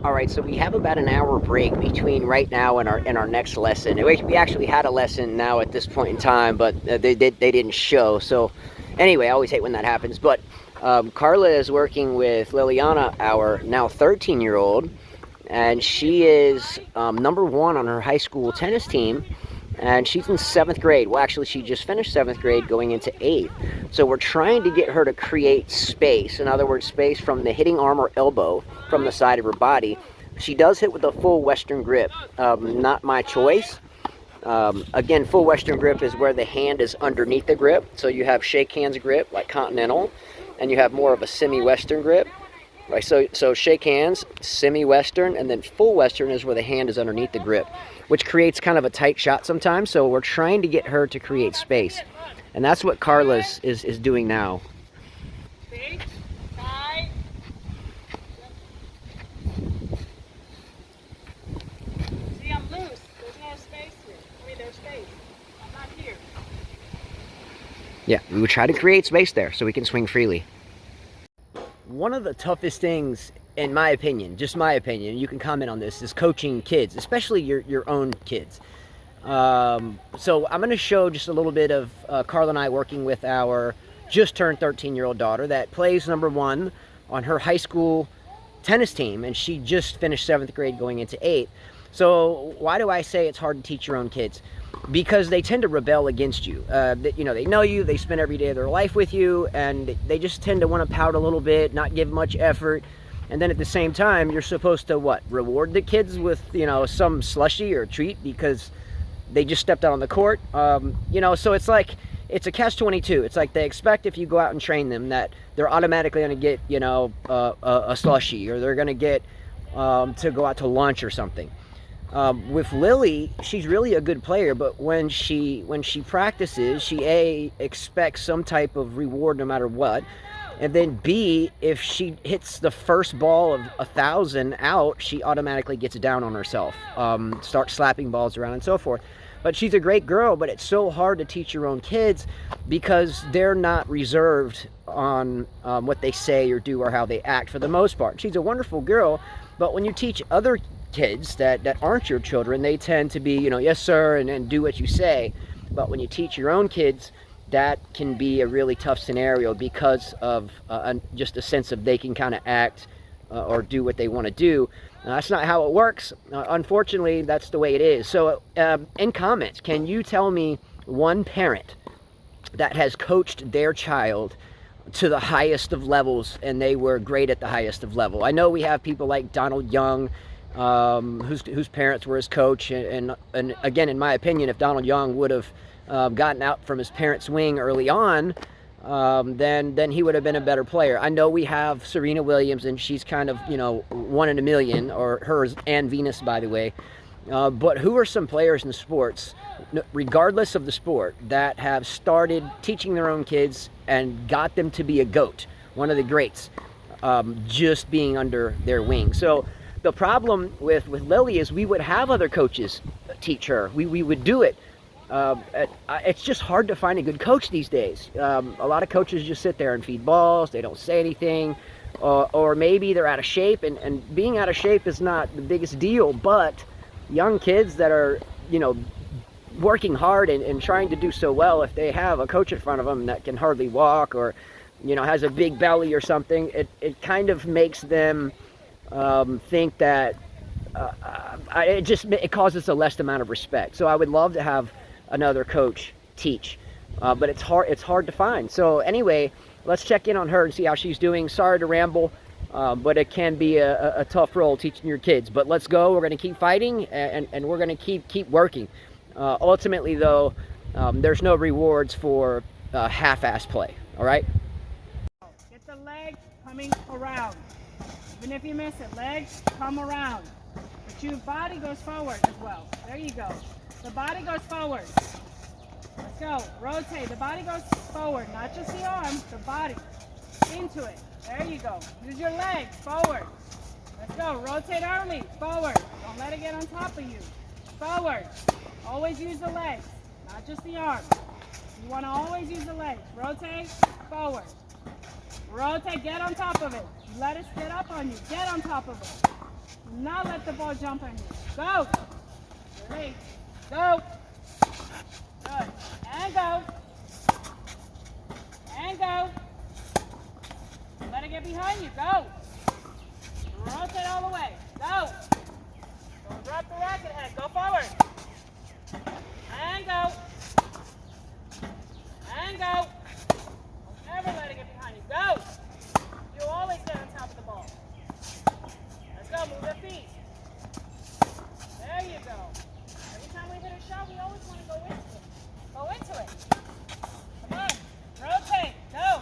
All right, so we have about an hour break between right now and our next lesson. We actually had a lesson now at this point in time, but they didn't show. So anyway, I always hate when that happens. But Carla is working with Liliana, our now 13-year-old, and she is #1 on her high school tennis team. And she's in 7th grade. Well, actually, she just finished 7th grade going into 8th. So we're trying to get her to create space. In other words, space from the hitting arm or elbow from the side of her body. She does hit with a full Western grip. Not my choice. Again, full Western grip is where the hand is underneath the grip. So you have shake hands grip like Continental, and you have more of a semi-Western grip. Right, so shake hands, semi-Western, and then full Western is where the hand is underneath the grip, which creates kind of a tight shot sometimes. So we're trying to get her to create space, and that's what Carla is doing now. See? Tight. See, I'm loose. There's no space here. I mean, there's space. I'm not here. Yeah, we would try to create space there so we can swing freely. One of the toughest things, in my opinion, just my opinion, you can comment on this, is coaching kids, especially your own kids. So I'm going to show just a little bit of Carla and I working with our just turned 13-year-old daughter that plays #1 on her high school tennis team, and she just finished 7th grade going into 8th. So why do I say it's hard to teach your own kids? Because they tend to rebel against you. They know you, they spend every day of their life with you, and they just tend to want to pout a little bit, not give much effort. And then at the same time, you're supposed to what? Reward the kids with, some slushy or treat because they just stepped out on the court. So it's like, it's a catch-22. It's like they expect if you go out and train them that they're automatically going to get, a slushy, or they're going to get to go out to lunch or something. With Lily, she's really a good player, but when she practices, she expects some type of reward no matter what, and then B, if she hits the first ball of 1,000 out, she automatically gets down on herself, starts slapping balls around and so forth. But she's a great girl, but it's so hard to teach your own kids because they're not reserved on what they say or do or how they act for the most part. She's a wonderful girl, but when you teach other kids that aren't your children, they tend to be, yes sir, and do what you say. But when you teach your own kids, that can be a really tough scenario because of just a sense of they can kind of act or do what they want to do. That's not how it works. Unfortunately, that's the way it is. So in comments, can you tell me one parent that has coached their child to the highest of levels and they were great at the highest of level? I know we have people like Donald Young, whose parents were his coach, and again, in my opinion, if Donald Young would have gotten out from his parents' wing early on, then he would have been a better player. I know we have Serena Williams, and she's kind of, one in a million, or hers and Venus, by the way. But who are some players in sports, regardless of the sport, that have started teaching their own kids and got them to be a GOAT, one of the greats, just being under their wing? So the problem with Lily is we would have other coaches teach her. We would do it. It's just hard to find a good coach these days. A lot of coaches just sit there and feed balls. They don't say anything. Or maybe they're out of shape. And being out of shape is not the biggest deal. But young kids that are, working hard and trying to do so well, if they have a coach in front of them that can hardly walk or, has a big belly or something, it kind of makes them think that it causes a less amount of respect. So I would love to have another coach teach, but it's hard to find. So anyway, let's check in on her and see how she's doing. Sorry to ramble, but it can be a tough role teaching your kids. But let's go. We're going to keep fighting, and we're going to keep working. Ultimately, though, there's no rewards for half-ass play. All right. Get the legs coming around. Even if you miss it, legs come around. But your body goes forward as well. There you go. The body goes forward. Let's go. Rotate. The body goes forward, not just the arm, the body. Into it. There you go. Use your legs. Forward. Let's go. Rotate early. Forward. Don't let it get on top of you. Forward. Always use the legs, not just the arm. You want to always use the legs. Rotate. Forward. Rotate. Get on top of it. Let it get up on you. Get on top of it. Do not let the ball jump on you. Go. Ready. Go. Good. And go. And go. Let it get behind you. Go. Rotate all the way. Go. Don't drop the racket head. Go forward. And go. And go. Don't ever let it get behind you. Go. You always get on top of the ball. Let's go. Move your feet. There you go. Every time we hit a shot, we always want to go into it. Go into it. Come on. Rotate. Go.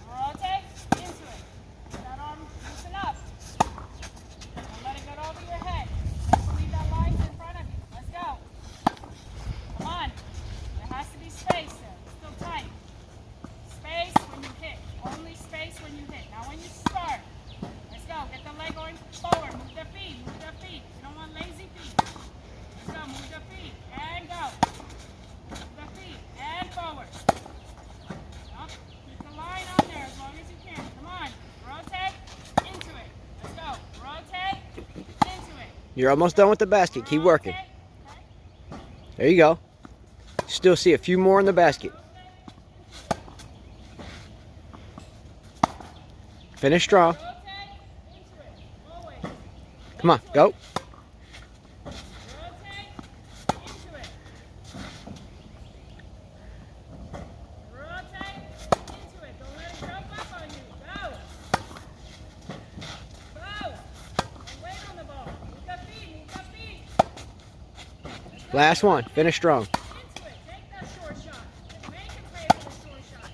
Rotate. Into it. That arm loosen up. Don't let it get over your head. Just leave that line in front of you. Let's go. Come on. There has to be space there. It's still tight. Space when you hit. Only space when you hit. Now when you start. Let's go. Get the leg going forward. Move the feet. Move the feet. You don't want lazy feet. Let's go. Move the feet. And go. Move the feet. And forward. Up. Keep the line on there as long as you can. Come on. Rotate. Into it. Let's go. Rotate. Into it. You're almost done with the basket. Keep working. Okay. There you go. Still see a few more in the basket. Finish strong. Rotate. Into it. Always. Come on, go. Rotate into it. Rotate into it. Don't let it jump up on you. Go. Go. And wait on the ball. Move the feet. Move the feet. Last one. Finish strong. Into it. Take that short shot. Make him pay for the short shot.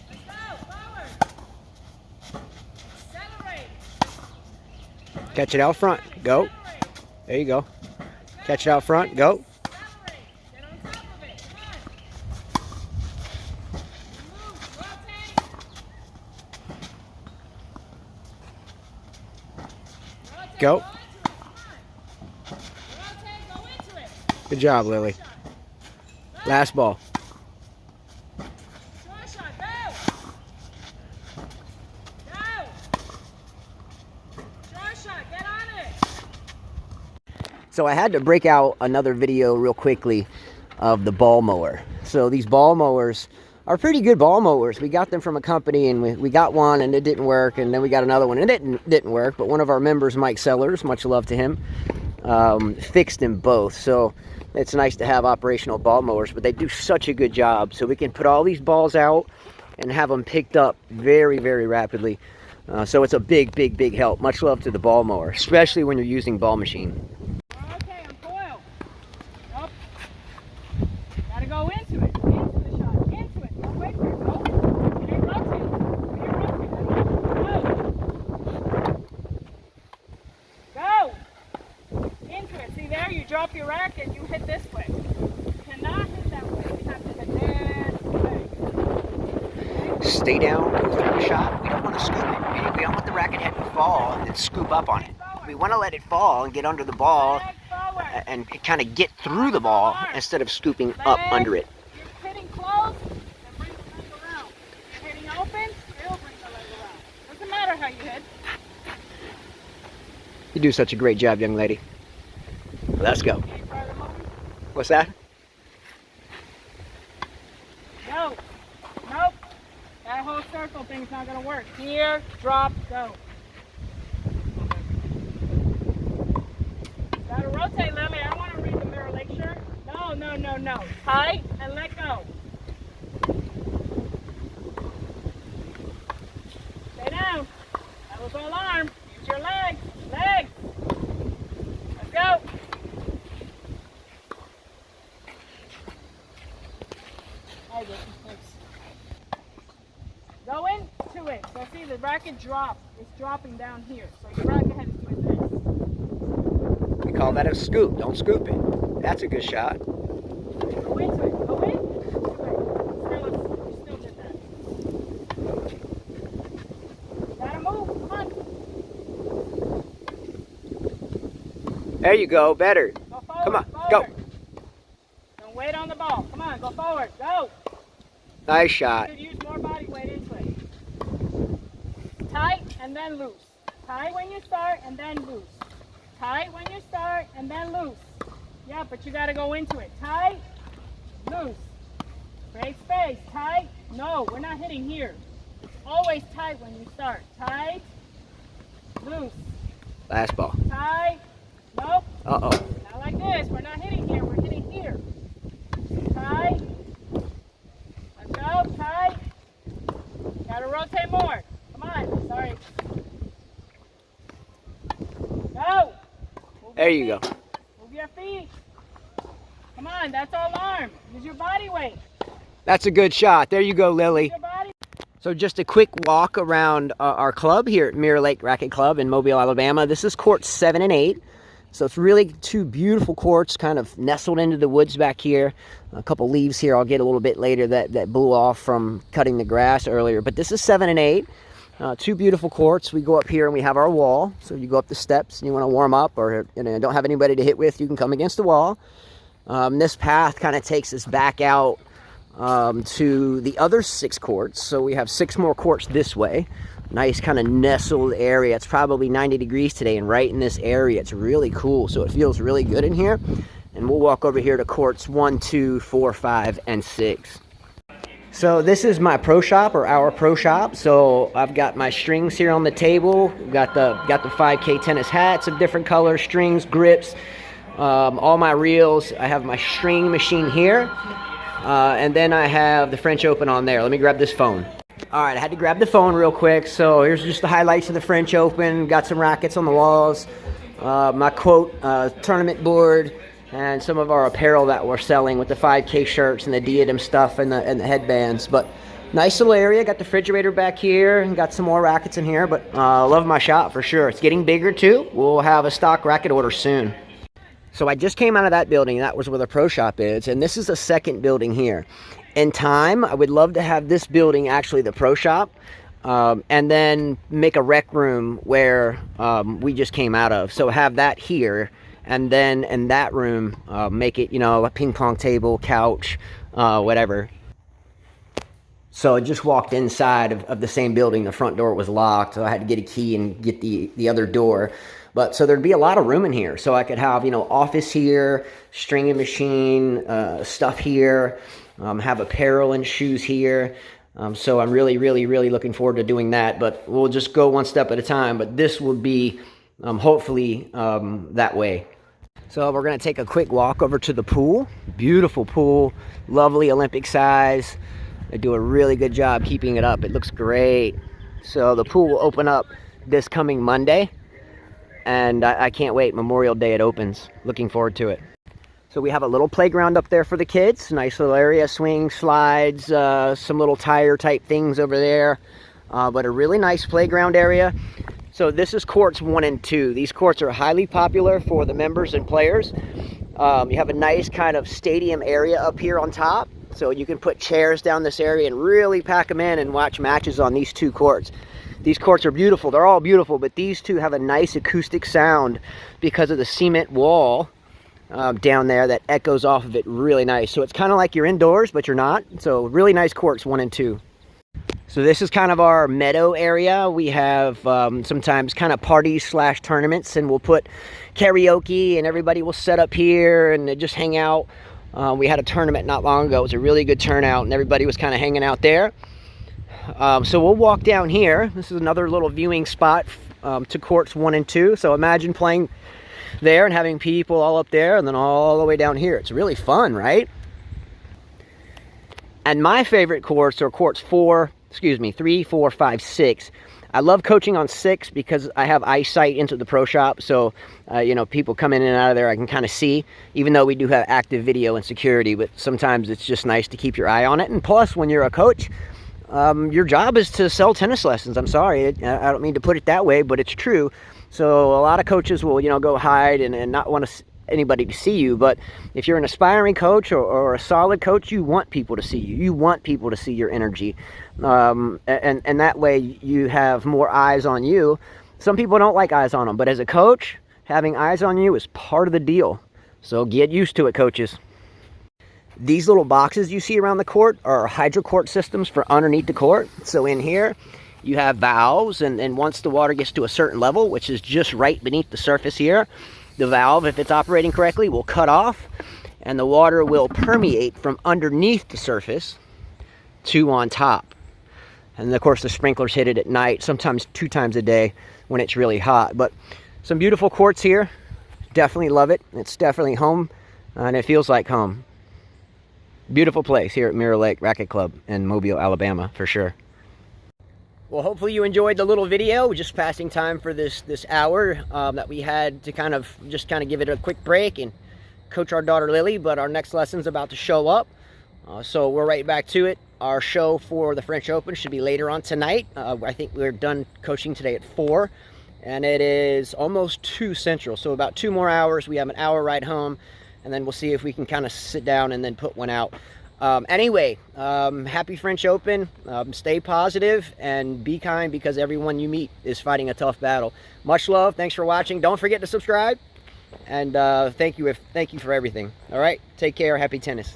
Let's go. Forward. Accelerate. Catch it out front. Go. Accelerate. There you go. Catch it out front. Go. Accelerate. Get on top of it. Come on. Move. Rotate. Rotate. Go. Into it. Come on. Rotate. Go into it. Good job, Lily. Shot. Last ball. Short shot. Go. Go. Short shot. Get on it. So I had to break out another video real quickly of the ball mower. So these ball mowers are pretty good ball mowers. We got them from a company, and we got one and it didn't work, and then we got another one and it didn't work, but one of our members, Mike Sellers, much love to him, fixed them both. So it's nice to have operational ball mowers, but they do such a good job. So we can put all these balls out and have them picked up very, very rapidly. So it's a big help. Much love to the ball mower, especially when you're using ball machine. Okay, on coil. Up. Gotta go into it. Into the shot. Into it. Don't wait for it. Go. It ain't rotate. It ain't rotate. Go. Into it. See there? You drop your racket, you hit this way. You cannot hit that way. You have to hit this way. Stay down, go through the shot. We don't want to scoop it. We don't want the racket head to fall and then scoop up on it. We want to let it fall and get under the ball Leg forward. and kind of get through the ball instead of scooping up under it. You're hitting close, then bring the leg around. You're hitting open, still bring the leg around. Doesn't matter how you hit. You do such a great job, young lady. Let's go. Can you try the motion? What's that? No. Nope. That whole circle thing's not going to work. Here, drop, go. Gotta rotate, Lily. I don't want to read the Mirror Lake shirt. No. Tight and let go. Stay down. That was all arm. Use your leg. Leg. Let's go. There you go. Thanks. Go into it. So see the racket drop. It's dropping down here. So your racket head is doing this. We call that a scoop. Don't scoop it. That's a good shot. Go into it. Go in. You still did that. Gotta move. Come on. There you go. Better. Go forward. Come on. Forward. Go. Don't wait on the ball. Come on. Go forward. Go. Nice You shot. should use more body weight into it. Tight and then loose. Tight when you start and then loose. Tight when you start and then loose. Yeah, but you got to go into it. Tight, loose. Break space. Tight. No, we're not hitting here. It's always tight when you start. Tight, loose. Last ball. Tight. Nope. Uh-oh. Not like this. We're not hitting here. We're hitting here. Tight. Let's go. Tight. Got to rotate more. Come on. Sorry. Go. There you go. Move your feet. Come on. That's all arm. Use your body weight. That's a good shot. There you go, Lily. Use your body. So just a quick walk around our club here at Mirror Lake Racquet Club in Mobile, Alabama. This is courts 7 and 8. So it's really two beautiful courts kind of nestled into the woods back here. A couple leaves here I'll get a little bit later that blew off from cutting the grass earlier. But this is 7 and 8. Two beautiful courts. We go up here and we have our wall. So you go up the steps and you want to warm up or don't have anybody to hit with, you can come against the wall. This path kind of takes us back out to the other 6 courts. So we have 6 more courts this way. Nice kind of nestled area. It's probably 90 degrees today, and right in this area it's really cool, so it feels really good in here. And we'll walk over here to courts 1, 2, 4, 5, and 6. So this is my pro shop, or our pro shop. So I've got my strings here on the table. Got the 5K tennis hats of different colors, strings, grips, all my reels. I have my string machine here. And then I have the French Open on there. Let me grab this phone. All right, I had to grab the phone real quick. So here's just the highlights of the French Open. Got some rackets on the walls. My quote tournament board, and some of our apparel that we're selling with the 5K shirts and the diadem stuff and the headbands. But nice little area. Got the refrigerator back here and got some more rackets in here. But love my shop for sure. It's getting bigger too. We'll have a stock racket order soon. So I just came out of that building. That was where the pro shop is. And this is the second building here. In time, I would love to have this building actually the pro shop. And then make a rec room where we just came out of. So have that here. And then in that room, make it, a ping pong table, couch, whatever. So I just walked inside of the same building. The front door was locked. So I had to get a key and get the other door. But so there'd be a lot of room in here. So I could have, office here, stringing machine, stuff here, have apparel and shoes here. So I'm really, really, really looking forward to doing that. But we'll just go one step at a time. But this will be hopefully that way. So we're going to take a quick walk over to the pool. Beautiful pool, lovely Olympic size. They do a really good job keeping it up. It looks great. So the pool will open up this coming Monday. And I can't wait. Memorial Day it opens. Looking forward to it. So we have a little playground up there for the kids. Nice little area, swing, slides, some little tire type things over there. But a really nice playground area. So this is courts 1 and 2. These courts are highly popular for the members and players. You have a nice kind of stadium area up here on top. So you can put chairs down this area and really pack them in and watch matches on these 2 courts. These courts are beautiful. They're all beautiful, but these 2 have a nice acoustic sound because of the cement wall down there that echoes off of it really nice. So it's kind of like you're indoors, but you're not. So really nice courts 1 and 2. So this is kind of our meadow area. We have sometimes kind of parties / tournaments, and we'll put karaoke and everybody will set up here and just hang out. We had a tournament not long ago. It was a really good turnout and everybody was kind of hanging out there. So we'll walk down here. This is another little viewing spot to courts 1 and 2. So imagine playing there and having people all up there and then all the way down here. It's really fun, right? And my favorite courts are courts 3, 4, 5, 6. I love coaching on 6 because I have eyesight into the pro shop. So, people come in and out of there, I can kind of see, even though we do have active video and security, but sometimes it's just nice to keep your eye on it. And plus, when you're a coach, your job is to sell tennis lessons. I'm sorry, I don't mean to put it that way, but it's true. So a lot of coaches will, go hide and not want anybody to see you. But if you're an aspiring coach or a solid coach, you want people to see you. You want people to see your energy. And that way you have more eyes on you. Some people don't like eyes on them, but as a coach, having eyes on you is part of the deal. So get used to it, coaches. These little boxes you see around the court are hydro court systems for underneath the court. So in here, you have valves, and once the water gets to a certain level, which is just right beneath the surface here, the valve, if it's operating correctly, will cut off, and the water will permeate from underneath the surface to on top. And of course the sprinklers hit it at night, sometimes 2 times a day when it's really hot. But some beautiful quartz here. Definitely love it. It's definitely home, and it feels like home. Beautiful place here at Mirror Lake Racquet Club in Mobile, Alabama, for sure. Well, hopefully you enjoyed the little video. Just passing time for this hour that we had to kind of give it a quick break and coach our daughter Lily. But our next lesson's about to show up, so we're right back to it. Our show for the French Open should be later on tonight. I think we're done coaching today at 4, and it is almost 2 Central, so about 2 more hours. We have an hour ride home, and then we'll see if we can kind of sit down and then put one out. Anyway, happy French Open. Stay positive and be kind, because everyone you meet is fighting a tough battle. Much love. Thanks for watching. Don't forget to subscribe, and thank you for everything. All right, take care. Happy tennis.